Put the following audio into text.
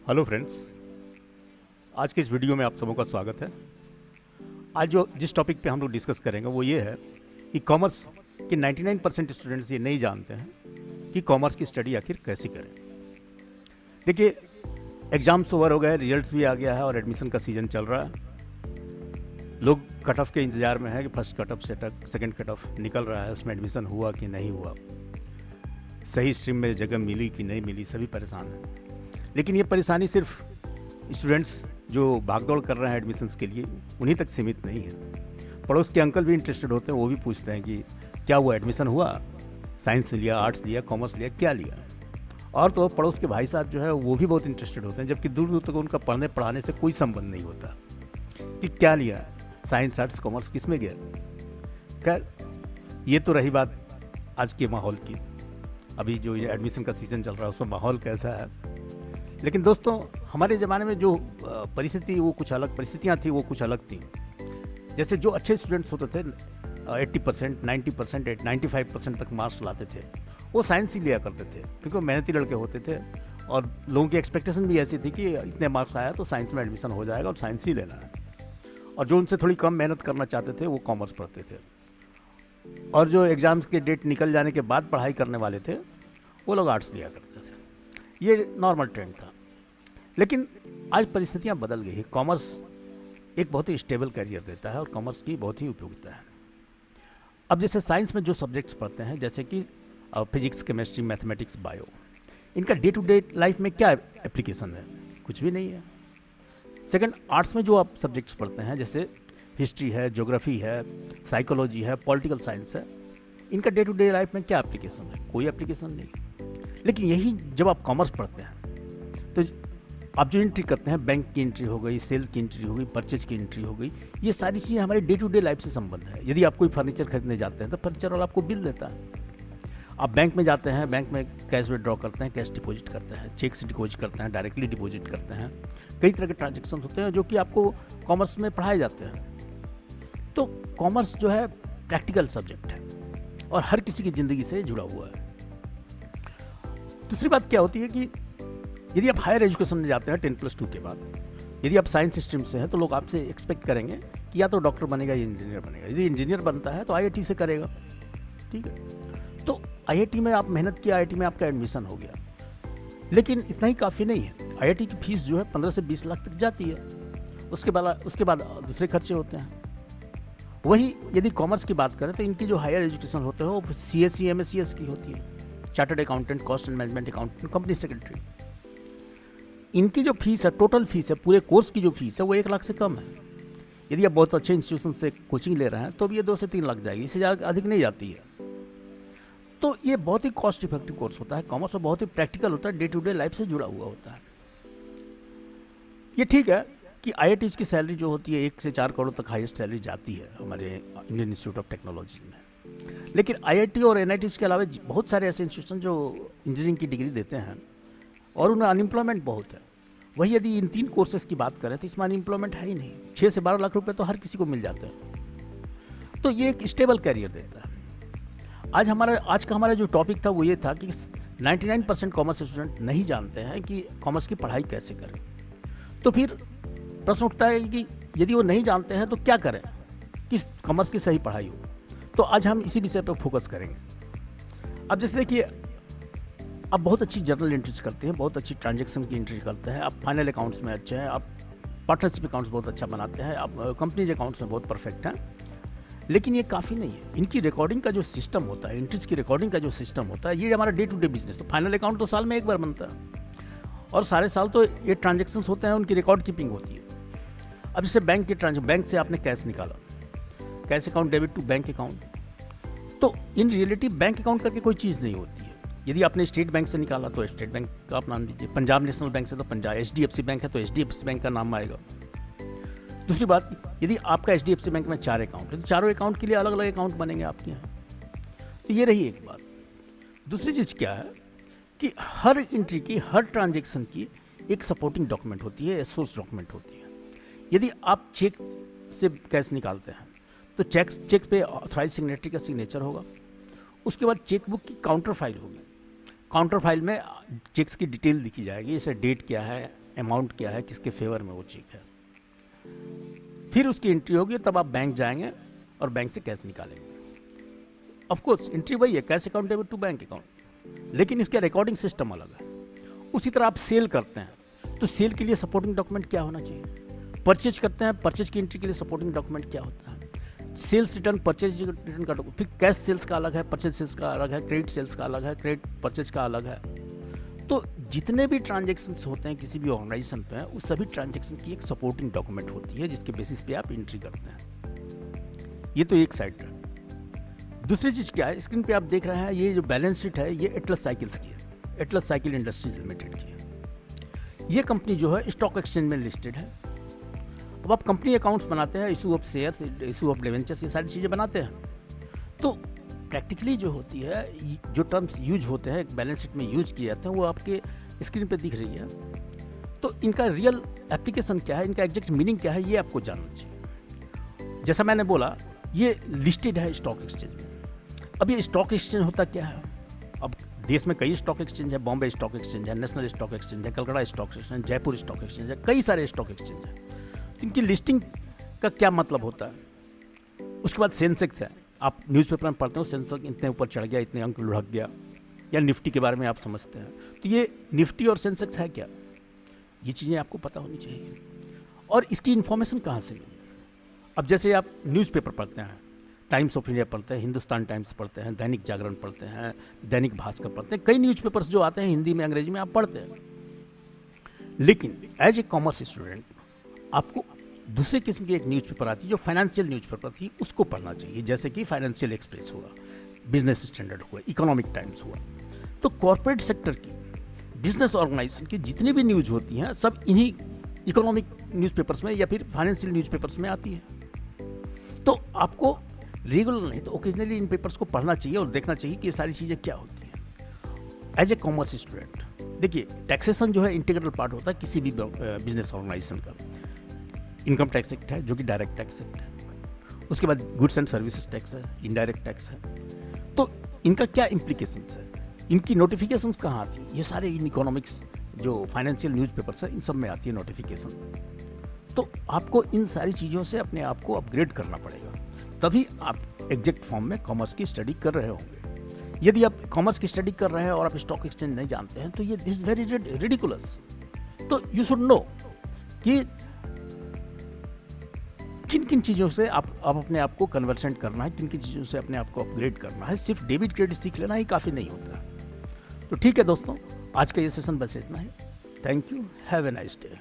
Hello friends. आज के इस वीडियो में आप सबों का स्वागत है। आज जो जिस टॉपिक पे हम लोग डिस्कस करेंगे वो ये है कि कॉमर्स के 99% स्टूडेंट्स ये नहीं जानते हैं कि कॉमर्स की स्टडी आखिर कैसे करें। देखिए, एग्ज़ाम्स ओवर हो गए, रिजल्ट्स भी आ गया है और एडमिशन का सीज़न चल रहा है। लोग कट ऑफ के इंतज़ार में है कि first cut off second cut off निकल रहा है, उसमें एडमिशन हुआ कि नहीं हुआ, सही स्ट्रीम में जगह मिली कि नहीं मिली, सभी परेशान हैं। लेकिन ये परेशानी सिर्फ स्टूडेंट्स जो भागदौड़ कर रहे हैं एडमिशन्स के लिए उन्हीं तक सीमित नहीं है। पड़ोस के अंकल भी इंटरेस्टेड होते हैं, वो भी पूछते हैं कि क्या हुआ, एडमिशन हुआ, साइंस लिया, आर्ट्स लिया, कॉमर्स लिया, क्या लिया। और तो पड़ोस के भाई साहब जो है वो भी बहुत इंटरेस्टेड होते हैं, जबकि दूर दूर तक उनका पढ़ने पढ़ाने से कोई संबंध नहीं होता कि क्या लिया, साइंस आर्ट्स कॉमर्स किस में गया। खैर, ये तो रही बात आज के माहौल की। अभी जो ये एडमिशन का सीज़न चल रहा है उसमें माहौल कैसा है। लेकिन दोस्तों, हमारे ज़माने में जो परिस्थिति वो कुछ अलग, परिस्थितियाँ थी वो कुछ अलग थी। जैसे जो अच्छे स्टूडेंट्स होते थे 80%, 90%, 95% तक मार्क्स लाते थे, वो साइंस ही लिया करते थे क्योंकि वो मेहनती लड़के होते थे और लोगों की एक्सपेक्टेशन भी ऐसी थी कि इतने मार्क्स आया तो साइंस में एडमिशन हो जाएगा और साइंस ही लेना है। और जो उनसे थोड़ी कम मेहनत करना चाहते थे वो कॉमर्स पढ़ते थे। और जो एग्ज़ाम्स के डेट निकल जाने के बाद पढ़ाई करने वाले थे वो लोग आर्ट्स लिया करते थे। ये नॉर्मल ट्रेंड था। लेकिन आज परिस्थितियाँ बदल गई है। कॉमर्स एक बहुत ही स्टेबल करियर देता है और कॉमर्स की बहुत ही उपयोगिता है। अब जैसे साइंस में जो सब्जेक्ट्स पढ़ते हैं, जैसे कि फिजिक्स, केमिस्ट्री, मैथमेटिक्स, बायो, इनका डे टू डे लाइफ में क्या एप्लीकेशन है? कुछ भी नहीं है। सेकंड, आर्ट्स में जो आप सब्जेक्ट्स पढ़ते हैं, जैसे हिस्ट्री है, ज्योग्राफी है, साइकोलॉजी है, पॉलिटिकल साइंस है, इनका डे टू डे लाइफ में क्या एप्लीकेशन है? कोई एप्लीकेशन नहीं। लेकिन यही जब आप कॉमर्स पढ़ते हैं तो आप जो एंट्री करते हैं, बैंक की एंट्री हो गई, सेल्स की एंट्री हो गई, परचेज की एंट्री हो गई, ये सारी चीज़ें हमारे डे टू डे लाइफ से संबंध है। यदि आप कोई फर्नीचर खरीदने जाते हैं तो फर्नीचर वाला आपको बिल देता है। आप बैंक में जाते हैं, बैंक में कैश विड्रॉ करते हैं, कैश डिपॉजिट करते हैं, चेक से डिपॉजिट करते हैं, डायरेक्टली डिपॉजिट करते हैं। कई तरह के ट्रांजेक्शन होते हैं जो कि आपको कॉमर्स में पढ़ाए जाते हैं। तो कॉमर्स जो है प्रैक्टिकल सब्जेक्ट है और हर किसी की ज़िंदगी से जुड़ा हुआ है। दूसरी बात क्या होती है कि यदि आप हायर एजुकेशन में जाते हैं 10+2 के बाद, यदि आप साइंस स्ट्रीम से हैं तो लोग आपसे एक्सपेक्ट करेंगे कि या तो डॉक्टर बनेगा या इंजीनियर बनेगा। यदि इंजीनियर बनता है तो आईआईटी से करेगा, ठीक है। तो आईआईटी में आप मेहनत किया, आईआईटी में आपका एडमिशन हो गया। लेकिन इतना ही काफ़ी नहीं है। आईआईटी की फीस जो है 15 से 20 लाख तक जाती है। उसके बाद दूसरे खर्चे होते हैं। वही यदि कॉमर्स की बात करें तो इनकी जो हायर एजुकेशन होते हैं वो CSE MSCS की होती है, chartered accountant, cost and management accountant, company secretary. इनकी जो फीस है, टोटल फीस है, पूरे कोर्स की जो फीस है वो 1 लाख से कम है। यदि आप बहुत अच्छे इंस्टीट्यूशन से कोचिंग ले रहे हैं तो भी ये 2 से 3 लाख जाएगी, इससे ज़्यादा अधिक नहीं जाती है। तो ये बहुत ही कॉस्ट इफेक्टिव कोर्स होता है कॉमर्स और बहुत ही प्रैक्टिकल होता है, डे टू डे लाइफ से जुड़ा हुआ होता है। ये ठीक है कि IITs की सैलरी जो होती है 1 से 4 करोड़ तक हाईएस्ट सैलरी जाती है हमारे इंडियन इंस्टीट्यूट ऑफ टेक्नोलॉजी में। लेकिन IIT और NITs के अलावा बहुत सारे ऐसे इंस्टीट्यूशन जो इंजीनियरिंग की डिग्री देते हैं और उनमें अनएम्प्लॉयमेंट बहुत है। वही यदि इन 3 कोर्सेज़ की बात करें तो इसमें अनएम्प्लॉयमेंट है ही नहीं। 6 से 12 लाख रुपए तो हर किसी को मिल जाते हैं। तो ये एक स्टेबल कैरियर देता है। आज का हमारा जो टॉपिक था वो ये था कि 99% कॉमर्स स्टूडेंट नहीं जानते हैं कि कॉमर्स की पढ़ाई कैसे करें। तो फिर प्रश्न उठता है कि यदि वो नहीं जानते हैं तो क्या करें कि कॉमर्स की सही पढ़ाई हो। तो आज हम इसी विषय पर फोकस करेंगे। अब जैसे देखिए, आप बहुत अच्छी जर्नल एंट्रीज करते हैं, बहुत अच्छी ट्रांजैक्शन की एंट्री करते हैं, आप फाइनल अकाउंट्स में अच्छे हैं, आप पार्टनरशिप अकाउंट्स बहुत अच्छा बनाते हैं, आप कंपनीज अकाउंट्स में बहुत परफेक्ट हैं। लेकिन ये काफ़ी नहीं है। इनकी रिकॉर्डिंग का जो सिस्टम होता है, एंट्रीज की रिकॉर्डिंग का जो सिस्टम होता है, ये हमारा डे टू डे बिजनेस। तो फाइनल अकाउंट तो साल में एक बार बनता है और सारे साल तो ये ट्रांजेक्शन्स होते हैं, उनकी रिकॉर्ड कीपिंग होती है। अब जैसे बैंक से आपने कैश निकाला, cash account debit to bank account, तो इन रियलिटी बैंक अकाउंट करके कोई चीज़ नहीं होती है। यदि आपने स्टेट बैंक से निकाला तो स्टेट बैंक का आप नाम दीजिए, पंजाब नेशनल बैंक से तो पंजाब, HDFC बैंक है तो HDFC बैंक का नाम आएगा। दूसरी बात, यदि आपका HDFC बैंक में 4 अकाउंट है तो चारों अकाउंट के लिए अलग अलग अकाउंट बनेंगे आपके यहाँ। तो ये रही एक बात। दूसरी चीज़ क्या है कि हर एंट्री की, हर ट्रांजेक्शन की एक सपोर्टिंग डॉक्यूमेंट होती है, सोर्स डॉक्यूमेंट होती है। यदि आप चेक से कैश निकालते हैं तो चेक पे ऑथराइज सिग्नेटरी का सिग्नेचर होगा। उसके बाद चेक बुक की काउंटर फाइल होगी। काउंटर फाइल में चेक्स की डिटेल लिखी जाएगी, जैसे डेट क्या है, अमाउंट क्या है, किसके फेवर में वो चेक है। फिर उसकी एंट्री होगी, तब आप बैंक जाएंगे और बैंक से कैश निकालेंगे। ऑफ कोर्स एंट्री वही है, cash accountable to bank account, लेकिन इसका रिकॉर्डिंग सिस्टम अलग है। उसी तरह आप सेल करते हैं तो सेल के लिए सपोर्टिंग डॉक्यूमेंट क्या होना चाहिए। परचेज करते हैं, परचेज की एंट्री के लिए सपोर्टिंग डॉक्यूमेंट क्या होता है। सेल्स रिटर्न, परचेज रिटर्न का, फिर कैश सेल्स का अलग है, परचेज सेल्स का अलग है, क्रेडिट सेल्स का अलग है, क्रेडिट परचेज का अलग है। तो जितने भी ट्रांजेक्शन्स होते हैं किसी भी ऑर्गेनाइजेशन पे, उस सभी ट्रांजेक्शन की एक सपोर्टिंग डॉक्यूमेंट होती है जिसके बेसिस पे आप एंट्री करते हैं। ये तो एक साइड है। दूसरी चीज़ क्या है, स्क्रीन पे आप देख रहे हैं, ये जो बैलेंस शीट है ये एटलस साइकिल्स की है, एटलस साइकिल इंडस्ट्रीज लिमिटेड की है। ये कंपनी जो है स्टॉक एक्सचेंज में लिस्टेड है। अब आप कंपनी अकाउंट्स बनाते हैं, issue of shares, issue of debentures, ये सारी चीज़ें बनाते हैं। तो प्रैक्टिकली जो होती है, जो टर्म्स यूज होते हैं बैलेंस शीट में यूज किए जाते हैं, वो आपके स्क्रीन पे दिख रही है। तो इनका रियल एप्लीकेशन क्या है, इनका एग्जैक्ट मीनिंग क्या है, ये आपको जानना चाहिए। जैसा मैंने बोला, ये लिस्टेड है स्टॉक एक्सचेंज में। अब ये स्टॉक एक्सचेंज होता क्या है, अब देश में कई स्टॉक एक्सचेंज है, बॉम्बे स्टॉक एक्सचेंज है, नेशनल स्टॉक एक्सचेंज है, Calcutta stock exchange, Jaipur stock exchange है, कई सारे स्टॉक एक्सचेंज है। इनकी लिस्टिंग का क्या मतलब होता है। उसके बाद सेंसेक्स है, आप न्यूज़पेपर में पढ़ते हो सेंसेक्स इतने ऊपर चढ़ गया, इतने अंक लुढ़क गया, या निफ्टी के बारे में आप समझते हैं। तो ये निफ्टी और सेंसेक्स है क्या, ये चीज़ें आपको पता होनी चाहिए। और इसकी इन्फॉर्मेशन कहाँ से मिली। अब जैसे आप न्यूज़पेपर पढ़ते हैं, टाइम्स ऑफ इंडिया पढ़ते हैं, हिंदुस्तान टाइम्स पढ़ते हैं, दैनिक जागरण पढ़ते हैं, दैनिक भास्कर पढ़ते हैं, कई न्यूज़पेपर्स जो आते हैं हिंदी में, अंग्रेजी में, आप पढ़ते हैं। लेकिन एज ए कॉमर्स स्टूडेंट आपको दूसरे किस्म की एक न्यूज़पेपर आती है जो फाइनेंशियल न्यूज़पेपर थी, उसको पढ़ना चाहिए। जैसे कि फाइनेंशियल एक्सप्रेस हुआ, बिजनेस स्टैंडर्ड हुआ, इकोनॉमिक टाइम्स हुआ। तो कॉर्पोरेट सेक्टर की, बिजनेस ऑर्गेनाइजेशन की जितनी भी न्यूज़ होती हैं, सब इन्हीं इकोनॉमिक न्यूज़पेपर्स में या फिर फाइनेंशियल न्यूज़पेपर्स में आती है। तो आपको रेगुलर नहीं तो ओकेजनली इन पेपर्स को पढ़ना चाहिए और देखना चाहिए कि ये सारी चीज़ें क्या होती हैं। एज ए कॉमर्स स्टूडेंट देखिए, टैक्सेशन जो है इंटीग्रल पार्ट होता है किसी भी बिजनेस ऑर्गेनाइजेशन का। इनकम टैक्स एक्ट है जो कि डायरेक्ट टैक्स एक्ट है। उसके बाद गुड्स एंड सर्विसेज टैक्स है, इनडायरेक्ट टैक्स है। तो इनका क्या इम्प्लीकेशंस है, इनकी नोटिफिकेशंस कहाँ आती है, ये सारे इन इकोनॉमिक्स जो फाइनेंशियल न्यूज़पेपर्स है इन सब में आती है नोटिफिकेशन। तो आपको इन सारी चीज़ों से अपने आप को अपग्रेड करना पड़ेगा, तभी आप एग्जैक्ट फॉर्म में कॉमर्स की स्टडी कर रहे होंगे। यदि आप कॉमर्स की स्टडी कर रहे हैं और आप स्टॉक एक्सचेंज नहीं जानते हैं तो ये दिस वेरी रिडिकुलस। तो यू शुड नो कि किन किन चीज़ों से आप अपने आप को कन्वर्सेंट करना है, किन किन चीज़ों से अपने आप को अपग्रेड करना है। सिर्फ डेबिट क्रेडिट सीख लेना ही काफ़ी नहीं होता है। तो ठीक है दोस्तों, आज का ये सेशन बस इतना ही। Thank you, have a nice day.